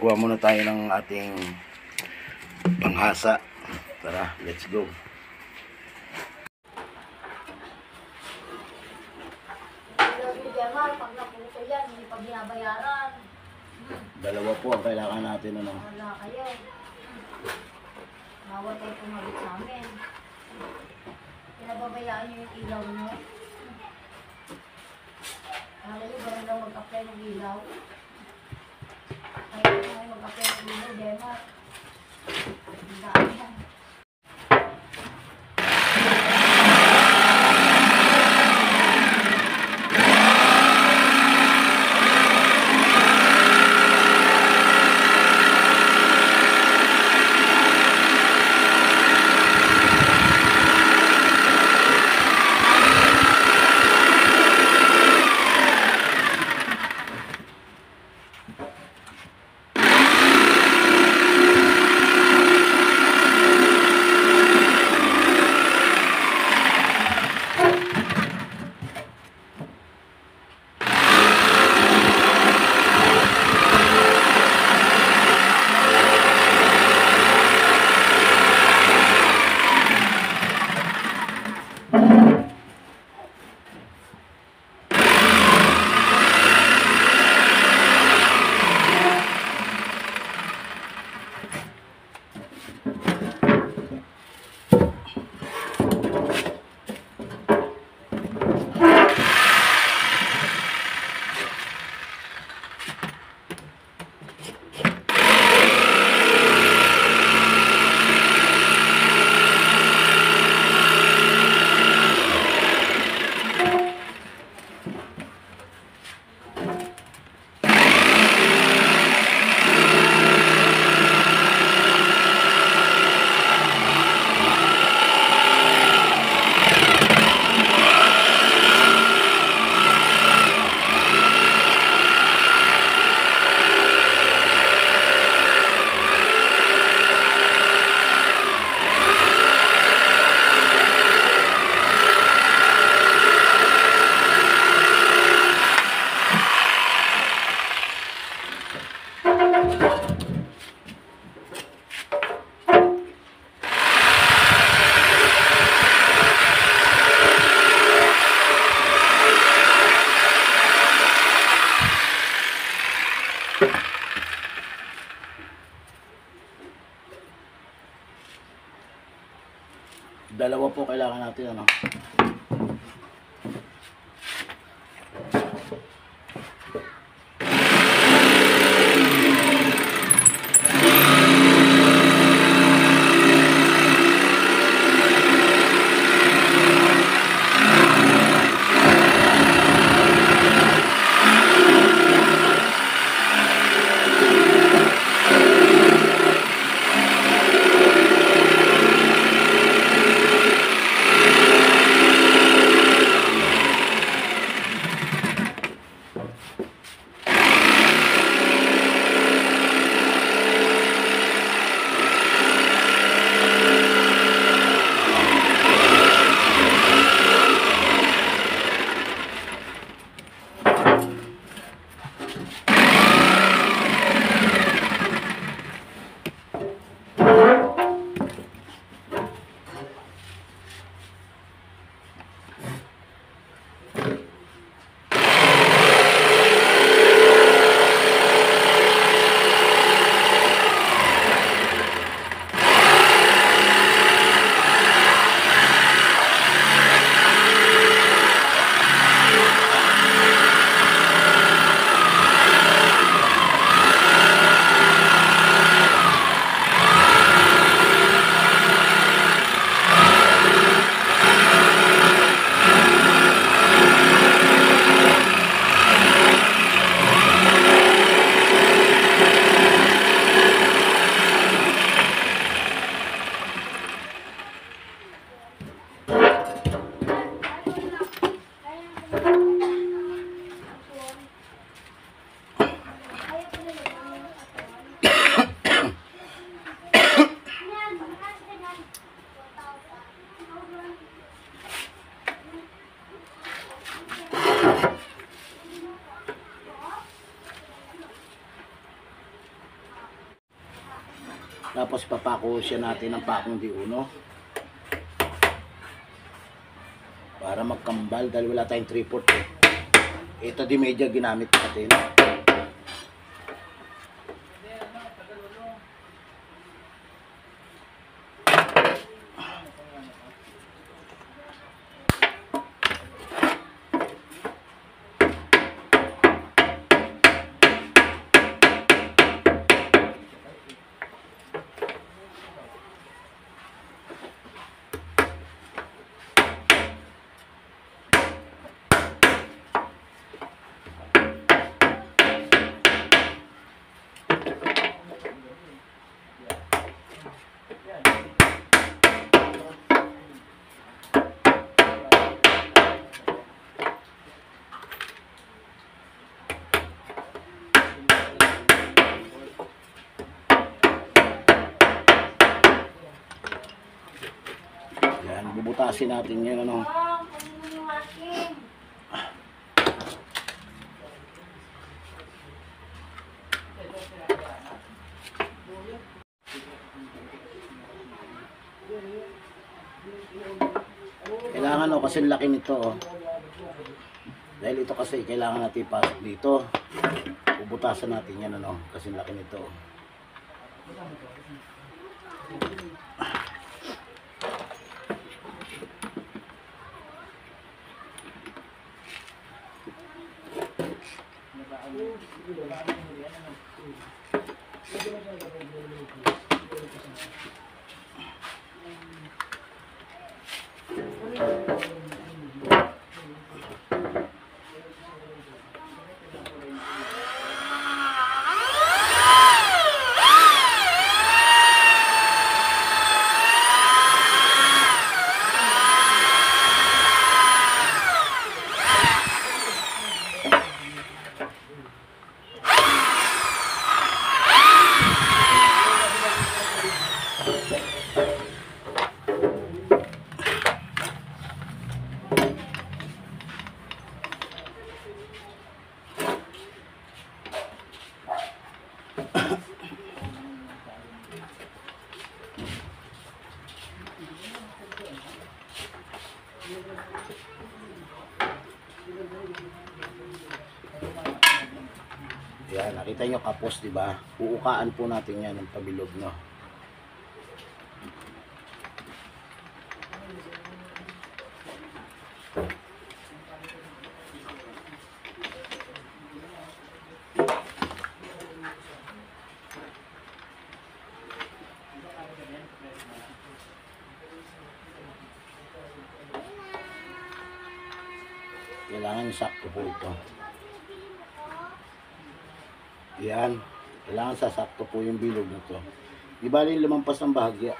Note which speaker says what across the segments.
Speaker 1: kuha muna tayo ng ating panghasa. Tara, let's go.
Speaker 2: Pag naputo yan, hindi pa binabayaran.
Speaker 1: Dalawa po ang kailangan natin, ano.
Speaker 2: Wala kayo. Bawal kayo pumalit sa amin. Pinababayaan nyo yung ilaw nyo. Kala nyo ba lang mag-apply ng ilaw? Kaya nyo mag-apply ng ilaw, Demar. Ang daan yan.
Speaker 1: Dalawa po kailangan natin, ano. Tapos papako siya natin ng pakong di uno. Para magkambal dahil wala tayong 3/4 eh. Ito di medya ginamit natin. Yan, bubutasin natin yan ano.
Speaker 2: Kunin mo yung akin.
Speaker 1: Kailangan o kasi laki nito oh. Dahil ito kasi kailangan natin ipasok dito. Bubutasan natin yan ano kasi laki nito oh. Yan, nakita nyo kapos, di ba? Uukaan po natin yan ng pabilog, no? Kailangan sakto po ito. Yan. Kailangan sasakto po yung bilog na to. Di bali lumampas ng bahagya.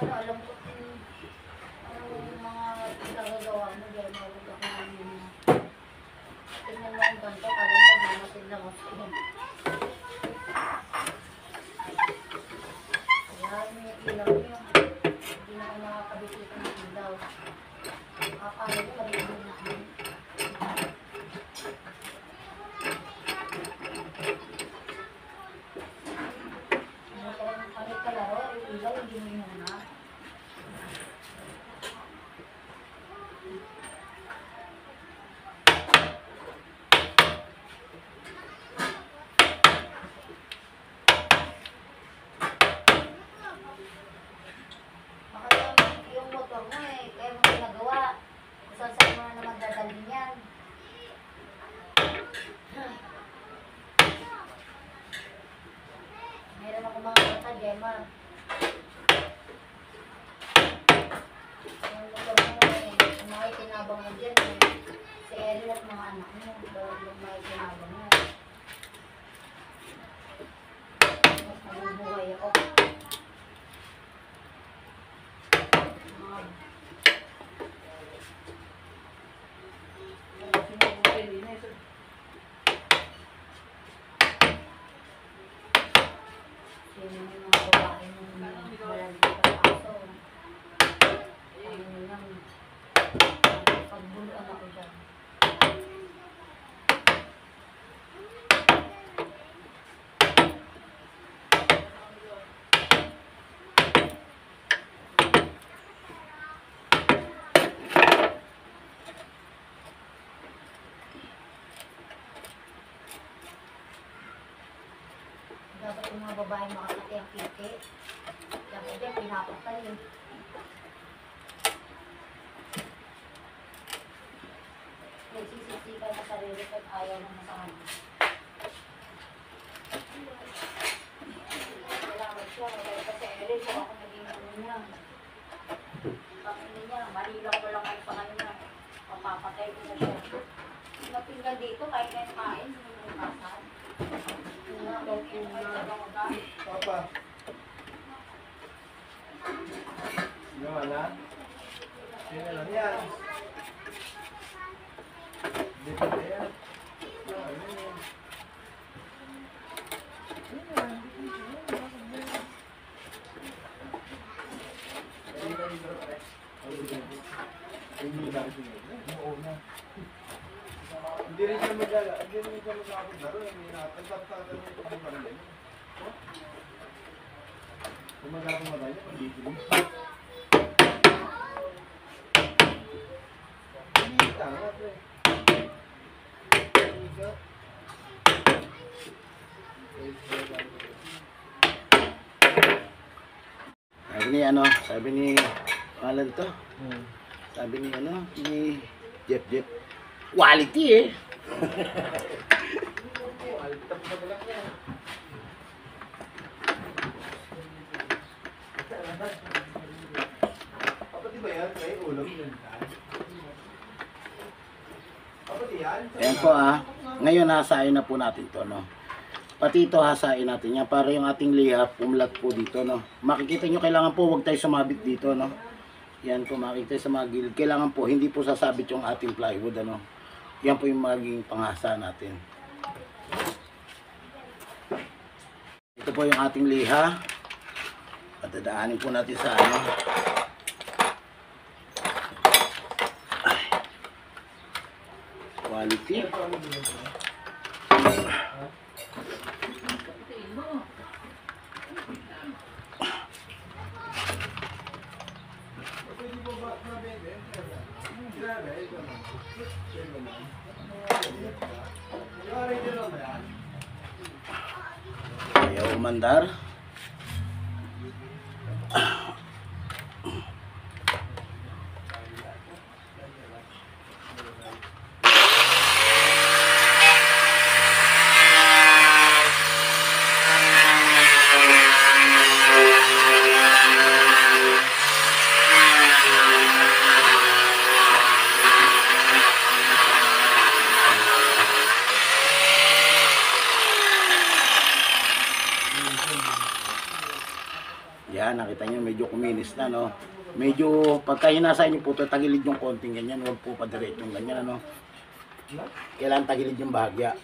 Speaker 2: Alam ko kung yung mga pinagagawa mo, dahil mawag ako namin. Tingnan mo ang ganito, parang nagmamatid lang ako sa yun. Kaya may ilaw yun. Hindi na ako nakakabisita ng ilaw. Akala ko kami yun namin. Kami kalaro, ilaw, hindi mo yun na. Yung motor mo eh, kaya mo ginagawa. Sa Mar. Ang lugar mo eh, mga itinabang mo dyan eh. Si Eri at mga anak mo, mga itinabang mo. Mas nabubuhay ako. Mga sino yung mga babae nung malalagay pa sa aso. Ano nyo lang, pagbuluan ako dyan. Dapat yung mga babae makakati ang kiki. Dapat yan, pinapatay eh. Nagsisisikan sa sarili ko at ayaw na masahan. Salamat siya, kaya kasi Eri, kung ako naging ano niya. Panginoon niya, malilang ko lang kayo sa kanya. Papapatay ko na siya. Napinggan dito, kahit kayo kain, hindi mo kasahan.
Speaker 3: Papa. Gimana na? Sino lang yan? Dito na yan. Hindi rin siya mag-aabot na rin. Tatapatan mo ito kung parang yan. Kung mag-aabot niya, pag-ibig. Hindi, tama, pre.
Speaker 1: Sabi ni pangalan to. Sabi ni Jeff. Quality eh.
Speaker 3: Apa di ba yan? May ulam yun. Apa di yan?
Speaker 1: Ayan po ngayon hasain na po natin to, no. Pati ito hasain natin yan para yung ating liha pumulat po dito, no. Makikita nyo, kailangan po huwag tayo sumabit dito, no. Yan po, makikita sa mga gilid. Kailangan po hindi po sasabit yung ating plywood, ano. Yan po yung magiging panghasa natin. Ito po yung ating liha. Patadaanin po natin sa quality. Ayaw umandar. Yan, nakita nyo medyo kuminis na, no. Medyo pagka hinasain nyo po ito, tagilid yung konting ganyan, huwag po padiretsyong ganyan, ano. Kailangan tagilid yung bahagya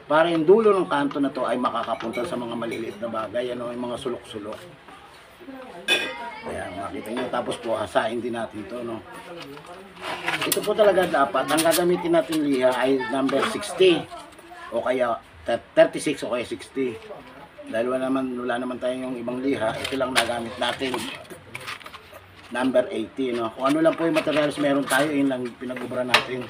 Speaker 1: para yung dulo ng kanto na to ay makakapunta sa mga maliliit na bagay, ano, yung mga sulok-sulok. Ayan, makita nyo. Tapos po hasain din natin to, no. Ito po talaga dapat ang gagamitin natin liha ay number 60 o kaya 36 o kaya 60. Dahil wala naman tayong ibang liha, ito lang nagamit natin. Number 80, no. Kung ano lang po yung materials meron tayo, yun lang pinag-ubra natin.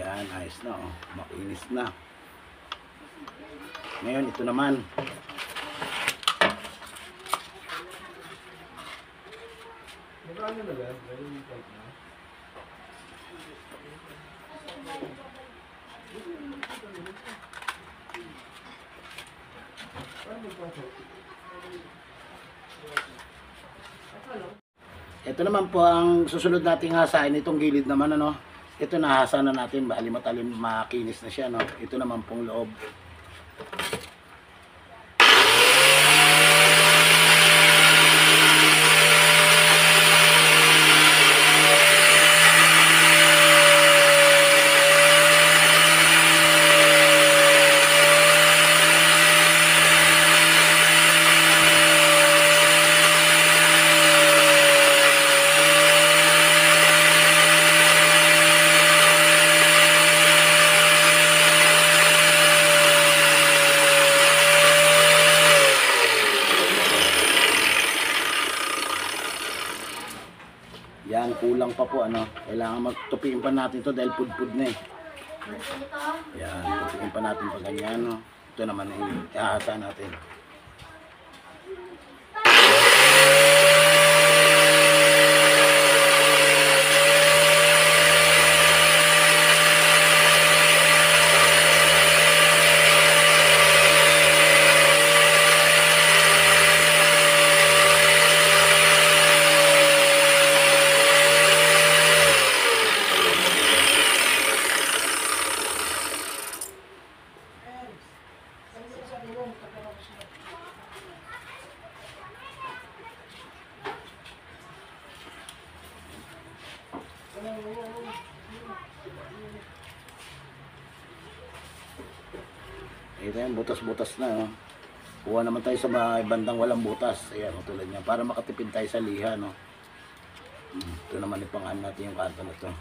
Speaker 1: Yan, ayos na oh. Makinis na. Ngayon, ito naman.
Speaker 3: Magkano na lang? Meron yung type na.
Speaker 1: Ito naman po ang susunod nating hasain. Itong gilid naman, ano. Ito nahasa na natin. Bali matalim, makinis na siya, no. Ito naman pong loob. Yan, kulang pa po, ano. Kailangan magtupiin pa natin to dahil pudpud na eh. Yan, tupiin pa natin pa ganyan, no. Ito naman ay ihahasa natin. Ito yan, butas-butas na. Oh. Kuha naman tayo sa mga bandang walang butas. Ayan, tulad niya. Para makatipid tayo sa liha. No? Ito naman ipangaan natin yung kanto na ito.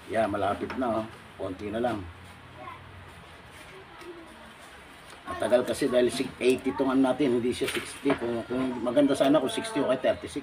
Speaker 1: Yan, malapit na. Oh. Konti na lang. Matagal kasi dahil 80 itong ano natin, hindi siya 60. Kung maganda sana kung 60 o kaya 36.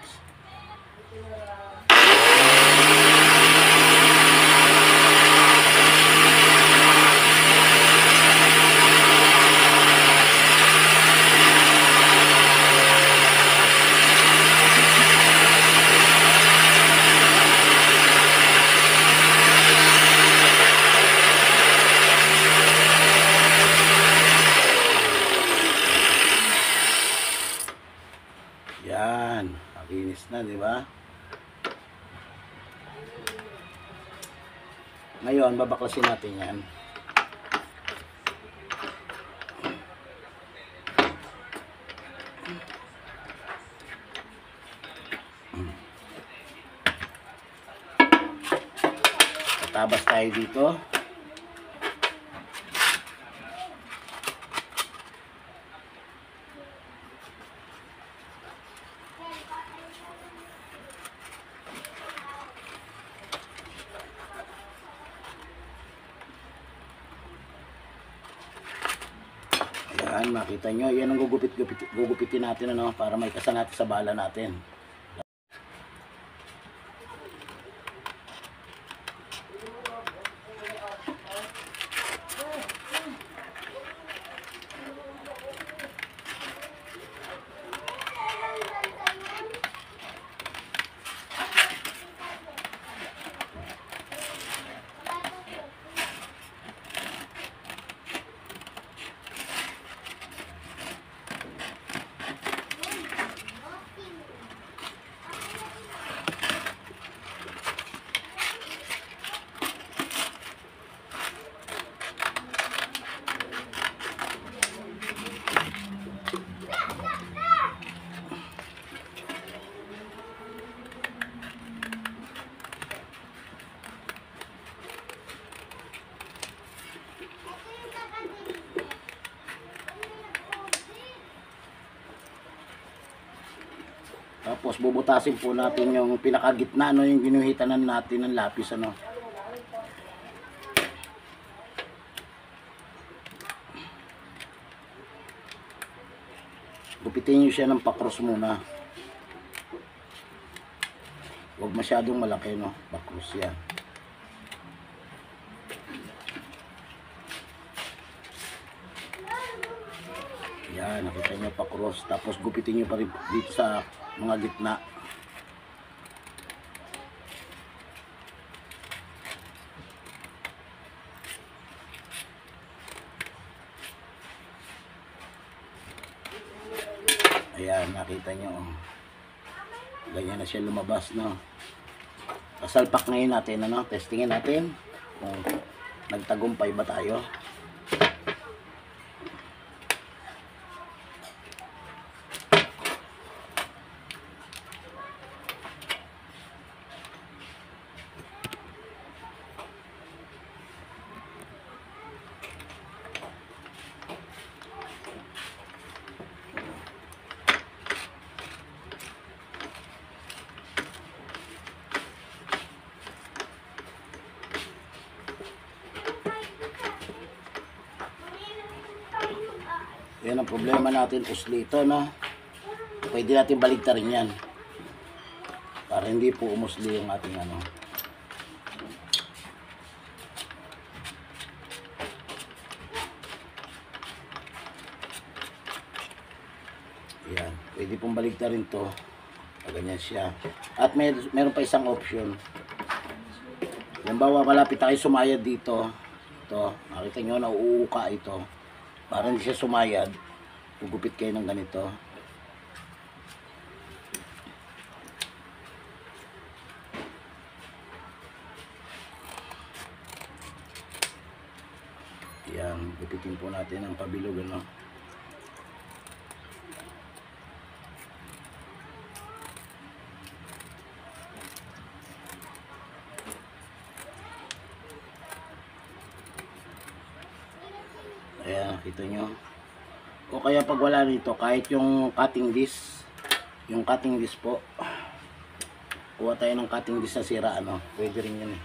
Speaker 1: Yan, makinis na, di ba? Ngayon, babaklasin natin yan. Tatabas tayo dito. Ayan, makita nyo. Yan ang gugupitin natin, ano, para may kasa natin sa bala natin. Tapos bubutasin po natin yung pinakagitna, ano, yung ginuhitanan natin ng lapis, ano. Gupitin nyo siya ng pakros muna. Huwag masyadong malaki, no, pakros yan. Yan, nakita nyo pakros. Tapos gupitin nyo pa rin dito sa mga gitna. Ayan, nakita nyo. Ganyan na siya lumabas, no. Kasalpak ngayon natin, ano, testingin natin kung nagtagumpay ba tayo. Yan ang problema natin, uslito, no. Pwede natin baligtarin yan para hindi po umusli yung ating ano. Yan, pwede pong baligtarin to. Ganyan siya. At meron pa isang option. Halimbawa, malapit tayo sumayad dito. Ito, nakita nyo, nauuka ito. Para hindi siya sumayad, gugupit kayo ng ganito. Yan, gupitin po natin ang pabilog, ano. Ayan, kita nyo. O kaya pag wala nito, kahit yung cutting disc po, kuha tayo ng cutting disc na sira, ano, pwede rin yun, eh.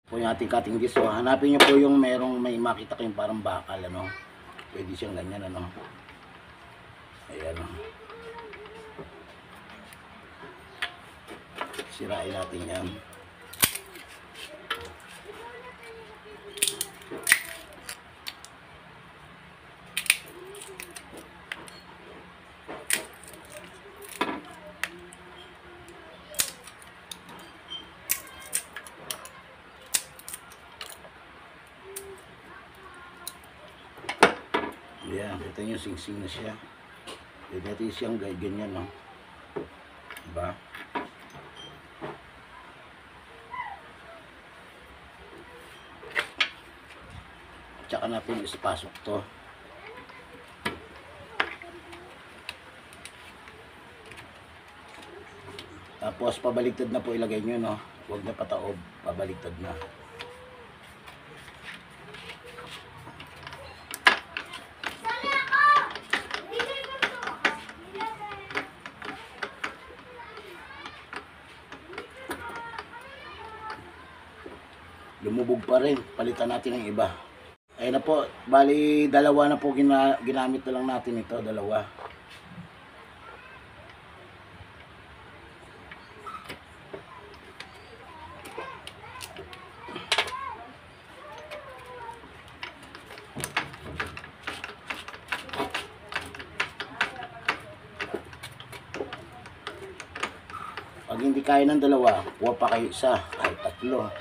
Speaker 1: Po yung ating cutting disc, so hanapin nyo po yung may makita kayong parang bakal, ano, pwede siyang ganyan, ano. Ayan, ano. Sirain natin yan. Yan, kita nyo, sing-sing na siya. Pwede natin siyang ganyan, no? Diba? Tsaka natin ispasok to. Tapos pabaligtad na po ilagay nyo, no? Huwag na pataob, pabaligtad na. Lumubog pa rin, palitan natin ng iba. Ayun na po, bali dalawa na po ginamit na lang natin ito, dalawa. Pag hindi kaya ng dalawa, kuha pa kayo isa, kahit tatlo.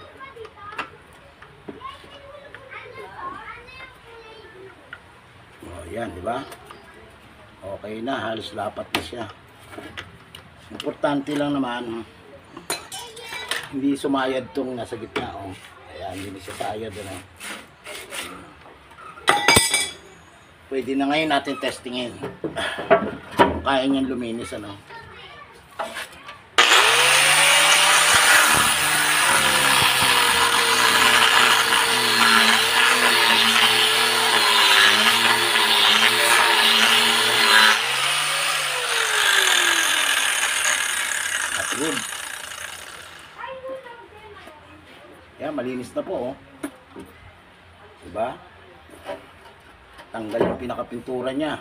Speaker 1: Yan, di ba? Okay na, halos lapat na siya. Importante lang naman, hindi sumayad tong nasa gitna, oh. Ayan, hindi siya sayad, ano. Pwede na ngayon natin testingin. Kung kaya niyang luminis, ano. malinis na po, oh. Diba? Tanggal yung pinakapintura niya.